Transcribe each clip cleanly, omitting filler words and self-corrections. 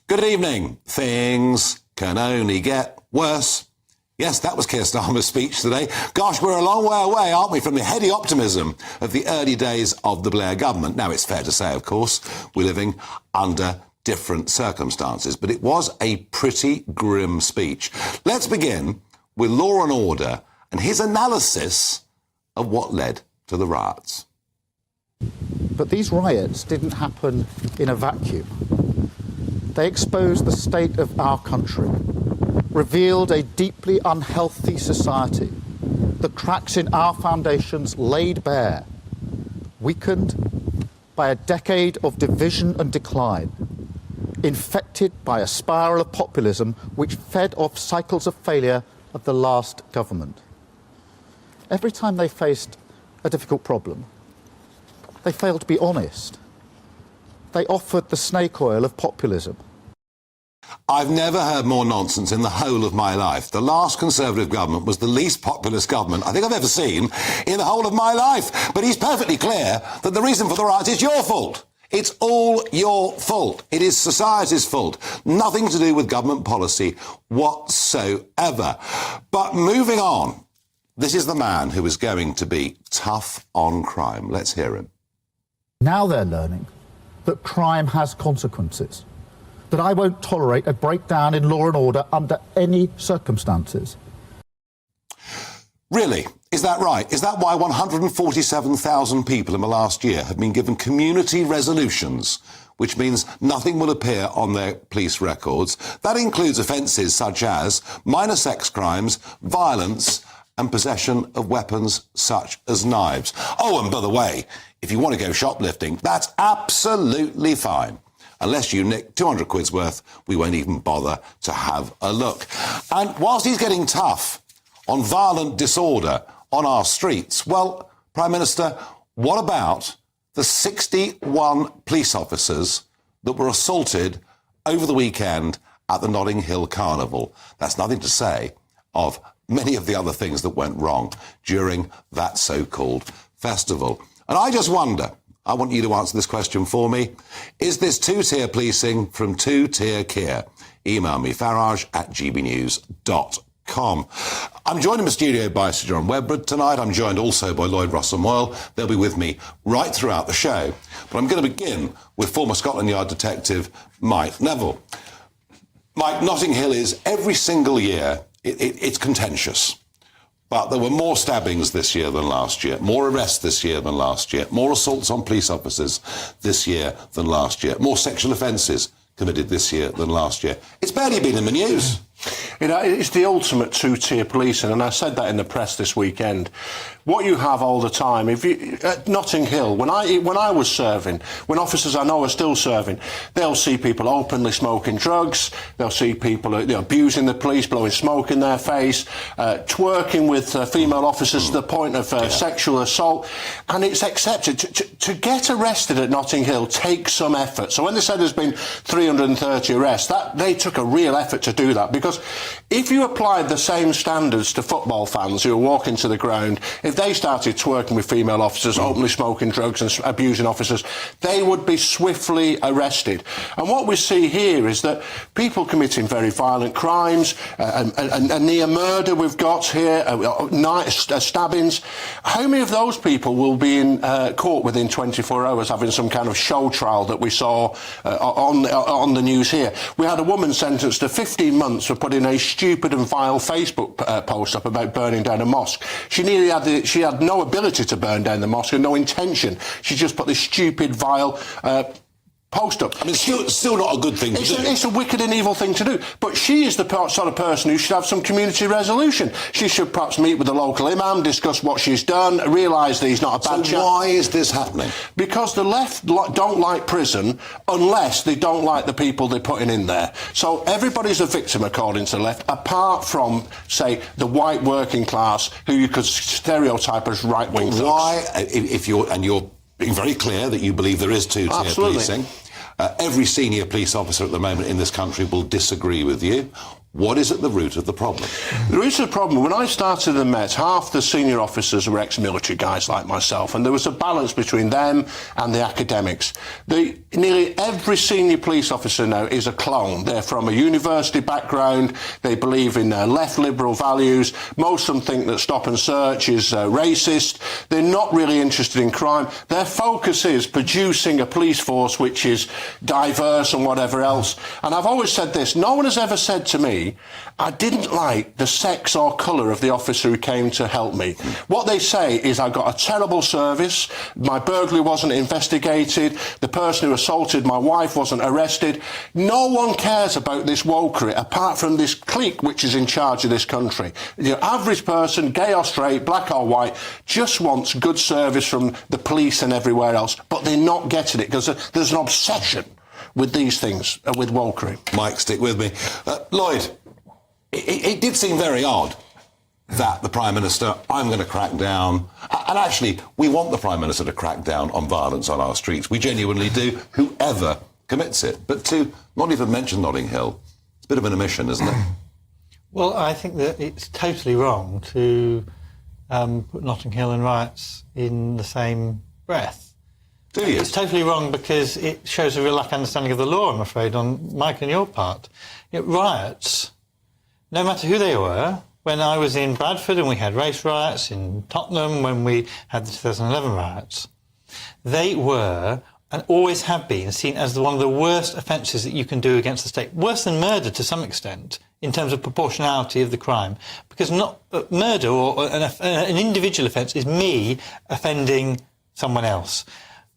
Good evening. Things can only get worse. Yes, that was Keir Starmer's speech today. Gosh, we're a long way away, aren't we, from the heady optimism of the early days of the Blair government. Now, it's fair to say, of course, we're living under different circumstances, but it was a pretty grim speech. Let's begin with Law and Order and his analysis of what led to the riots. But these riots didn't happen in a vacuum. They exposed the state of our country, revealed a deeply unhealthy society, the cracks in our foundations laid bare, weakened by a decade of division and decline, infected by a spiral of populism which fed off cycles of failure of the last government. Every time they faced a difficult problem, they failed to be honest. They offered the snake oil of populism. I've never heard more nonsense in the whole of my life. The last Conservative government was the least populist government I think I've ever seen in the whole of my life. But he's perfectly clear that the reason for the riots is your fault. It's all your fault. It is society's fault. Nothing to do with government policy whatsoever. But moving on, this is the man who is going to be tough on crime. Let's hear him. Now they're learning that crime has consequences, that I won't tolerate a breakdown in law and order under any circumstances. Really? Is that right? Is that why 147,000 people in the last year have been given community resolutions, which means nothing will appear on their police records? That includes offences such as minor sex crimes, violence and possession of weapons such as knives. Oh, and by the way, if you want to go shoplifting, that's absolutely fine. Unless you nick 200 quid's worth, we won't even bother to have a look. And whilst he's getting tough on violent disorder on our streets, well, Prime Minister, what about the 61 police officers that were assaulted over the weekend at the Notting Hill Carnival? That's nothing to say of many of the other things that went wrong during that so-called festival. And I just wonder, I want you to answer this question for me. Is this two-tier policing from two-tier Keir? Email me, farage@gbnews.com. I'm joined in the studio by Sir John Webber tonight. I'm joined also by Lloyd Russell-Moyle. They'll be with me right throughout the show. But I'm going to begin with former Scotland Yard detective Mike Neville. Mike, Notting Hill is every single year, it's contentious. But there were more stabbings this year than last year, more arrests this year than last year, more assaults on police officers this year than last year, more sexual offences committed this year than last year. It's barely been in the news. It's the ultimate two-tier policing, and I said that in the press this weekend. What you have all the time, at Notting Hill, when I was serving, when officers I know are still serving, they'll see people openly smoking drugs, they'll see people abusing the police, blowing smoke in their face, twerking with female officers to the point of sexual assault, and it's accepted. To get arrested at Notting Hill takes some effort. So when they said there's been 330 arrests, they took a real effort to do that, because if you applied the same standards to football fans who are walking to the ground, if they started twerking with female officers, openly smoking drugs and abusing officers, they would be swiftly arrested. And what we see here is that people committing very violent crimes, a near murder we've got here, stabbings, how many of those people will be in court within 24 hours having some kind of show trial that we saw on the news here? We had a woman sentenced to 15 months for putting a stupid and vile Facebook post up about burning down a mosque. She had no ability to burn down the mosque and no intention. She just put this stupid, vile post up. I mean, still not a good thing to do. It's a wicked and evil thing to do. But she is the sort of person who should have some community resolution. She should perhaps meet with the local imam, discuss what she's done, realise that he's not a bad chap. So why is this happening? Because the left don't like prison unless they don't like the people they're putting in there. So everybody's a victim, according to the left, apart from, say, the white working class, who you could stereotype as right-wing thugs. Why, if you're being very clear that you believe there is two-tier policing. Every senior police officer at the moment in this country will disagree with you. What is at the root of the problem? The root of the problem, when I started the Met, half the senior officers were ex-military guys like myself, and there was a balance between them and the academics. Nearly every senior police officer now is a clone. They're from a university background, they believe in left liberal values, most of them think that stop and search is racist, they're not really interested in crime. Their focus is producing a police force which is diverse and whatever else. And I've always said this, no one has ever said to me, I didn't like the sex or colour of the officer who came to help me. What they say is I got a terrible service, my burglary wasn't investigated, the person who assaulted my wife wasn't arrested. No one cares about this wokery apart from this clique which is in charge of this country. The average person, gay or straight, black or white, just wants good service from the police and everywhere else, but they're not getting it because there's an obsession with these things, with wokery. Mike, stick with me. Lloyd, it did seem very odd that the Prime Minister, I'm going to crack down, and actually, we want the Prime Minister to crack down on violence on our streets. We genuinely do, whoever commits it. But to not even mention Notting Hill, it's a bit of an omission, isn't it? Well, I think that it's totally wrong to put Notting Hill and riots in the same breath. Do you? It's totally wrong because it shows a real lack of understanding of the law, I'm afraid, on Mike and your part. Riots, no matter who they were, when I was in Bradford and we had race riots, in Tottenham when we had the 2011 riots, they were, and always have been, seen as one of the worst offences that you can do against the state. Worse than murder to some extent, in terms of proportionality of the crime. Because murder or an individual offence is me offending someone else.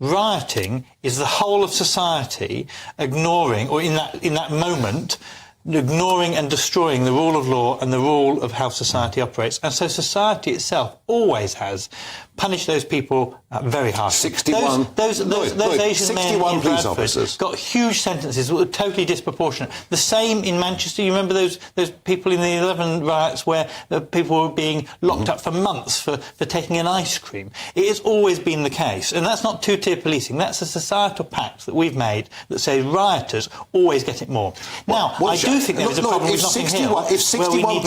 Rioting is the whole of society ignoring, or in that moment, ignoring and destroying the rule of law and the rule of how society operates. And so society itself always has punished those people very harshly. 61 those Asian men in police Bradford officers got huge sentences that were totally disproportionate. The same in Manchester. You remember those people in the 11 riots where the people were being locked up for months for taking an ice cream. It has always been the case. And that's not two-tier policing. That's a societal pact that we've made that says rioters always get it more. Now, I do think there is a problem with Notting Hill. If 61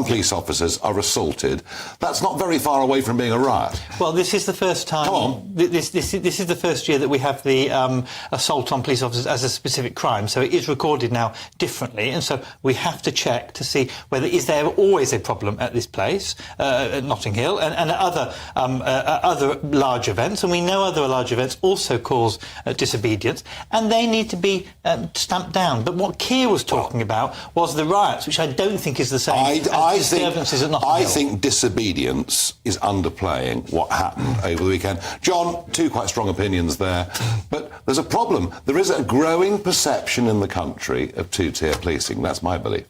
police officers are assaulted, that's not very far away from being a riot. Well, this is the first time. Come on. This is the first year that we have the assault on police officers as a specific crime. So it is recorded now differently, and so we have to check to see whether is there always a problem at this place, at Notting Hill, and at other large events. And we know other large events also cause disobedience, and they need to be stamped down. But what Keir was talking about was the riots, which I don't think is the same as disturbances at Notting Hill. I think disobedience is underplaying what happened over the weekend. John, two quite strong opinions there. But there's a problem. There is a growing perception in the country of two-tier policing. That's my belief.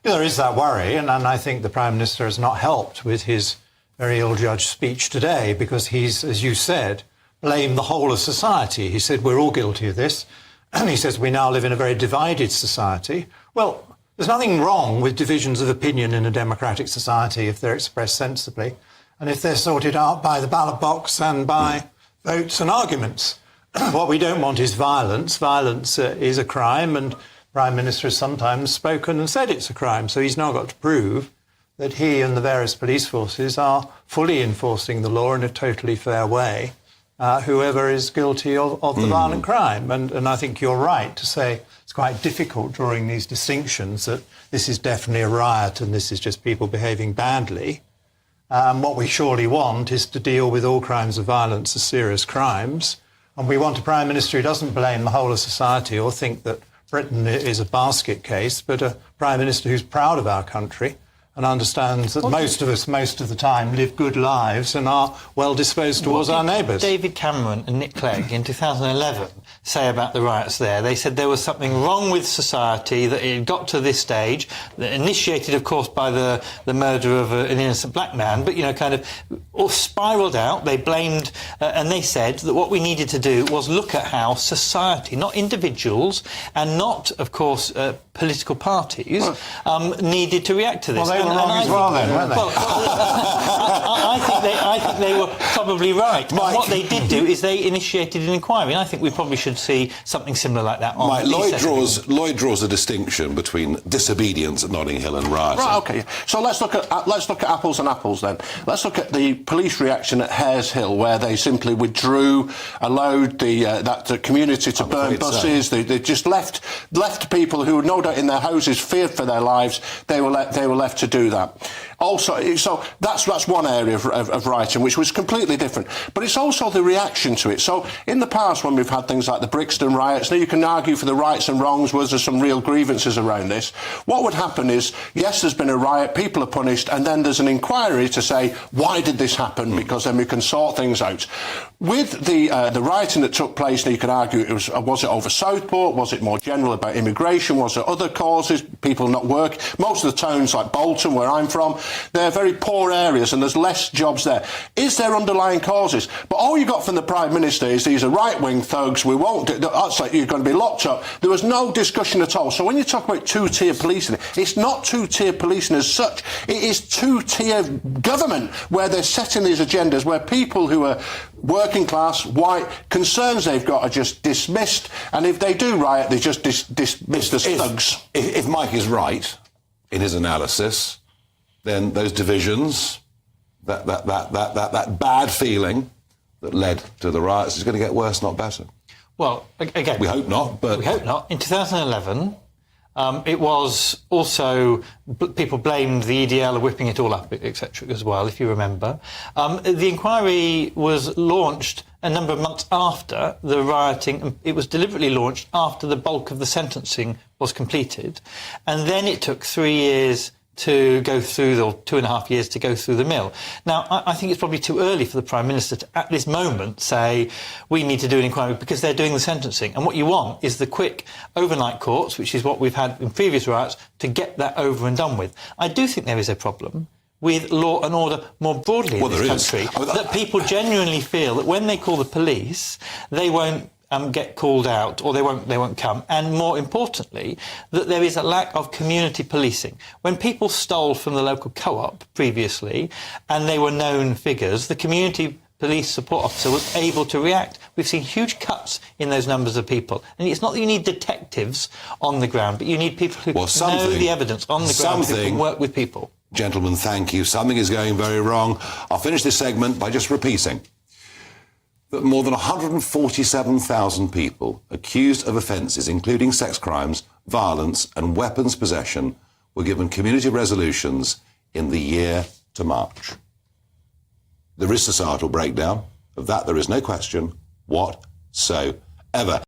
There is that worry, and I think the Prime Minister has not helped with his very ill-judged speech today, because he's, as you said, blamed the whole of society. He said, we're all guilty of this. And he says, we now live in a very divided society. Well, there's nothing wrong with divisions of opinion in a democratic society if they're expressed sensibly, and if they're sorted out by the ballot box and by votes and arguments. What we don't want is violence. Violence is a crime, and the Prime Minister has sometimes spoken and said it's a crime. So he's now got to prove that he and the various police forces are fully enforcing the law in a totally fair way, whoever is guilty of the violent crime. And I think you're right to say it's quite difficult drawing these distinctions, that this is definitely a riot and this is just people behaving badly. What we surely want is to deal with all crimes of violence as serious crimes. And we want a Prime Minister who doesn't blame the whole of society or think that Britain is a basket case, but a Prime Minister who's proud of our country and understands that most of us, most of the time, live good lives and are well disposed towards our neighbours. David Cameron and Nick Clegg in 2011 say about the riots there? They said there was something wrong with society, that it got to this stage, that initiated, of course, by the murder of an innocent black man, but, kind of all spiralled out. They blamed, and they said that what we needed to do was look at how society, not individuals, and not, of course, political parties, needed to react to this. Well, they were wrong as well, then, weren't they? Well, I think they were probably right. And what they did do is they initiated an inquiry, and I think we probably should should see something similar like that on Mike, these sessions. Lloyd draws a distinction between disobedience at Notting Hill and rioting. Right, OK. So let's look at apples and apples then. Let's look at the police reaction at Hares Hill, where they simply withdrew, allowed the community to burn buses. They just left people who were no doubt in their houses, feared for their lives. They were left to do that. Also, so that's one area of rioting which was completely different. But it's also the reaction to it. So in the past, when we've had things like the Brixton riots, now you can argue for the rights and wrongs, was there some real grievances around this? What would happen is, yes, there's been a riot, people are punished, and then there's an inquiry to say, why did this happen? Because then we can sort things out. With the rioting that took place, now you could argue, was it over Southport? Was it more general about immigration? Was there other causes? People not work? Most of the towns like Bolton, where I'm from, they're very poor areas and there's less jobs there. Is there underlying causes? But all you got from the Prime Minister is these are right-wing thugs, we won't do, that's like you're going to be locked up. There was no discussion at all. So when you talk about two-tier policing, it's not two-tier policing as such. It is two-tier government where they're setting these agendas, where people who are working class, white, concerns they've got are just dismissed, and if they do riot, they just dismissed as thugs. If Mike is right in his analysis, then those divisions, that bad feeling that led to the riots is going to get worse, not better. Well, again... We hope not, but... We hope not. In 2011, it was also... People blamed the EDL of whipping it all up, etc. as well, if you remember. The inquiry was launched a number of months after the rioting. It was deliberately launched after the bulk of the sentencing was completed. And then it took 3 years to go through, or 2.5 years to go through the mill. Now, I think it's probably too early for the Prime Minister to, at this moment, say, we need to do an inquiry, because they're doing the sentencing. And what you want is the quick overnight courts, which is what we've had in previous riots, to get that over and done with. I do think there is a problem with law and order more broadly in this country, that people genuinely feel that when they call the police, they won't get called out, or they won't come, and more importantly, that there is a lack of community policing. When people stole from the local co-op previously, and they were known figures, the community police support officer was able to react. We've seen huge cuts in those numbers of people. And it's not that you need detectives on the ground, but you need people who know the evidence on the ground, who can work with people. Gentlemen, thank you. Something is going very wrong. I'll finish this segment by just repeating that more than 147,000 people accused of offences, including sex crimes, violence and weapons possession, were given community resolutions in the year to March. There is societal breakdown. Of that there is no question whatsoever.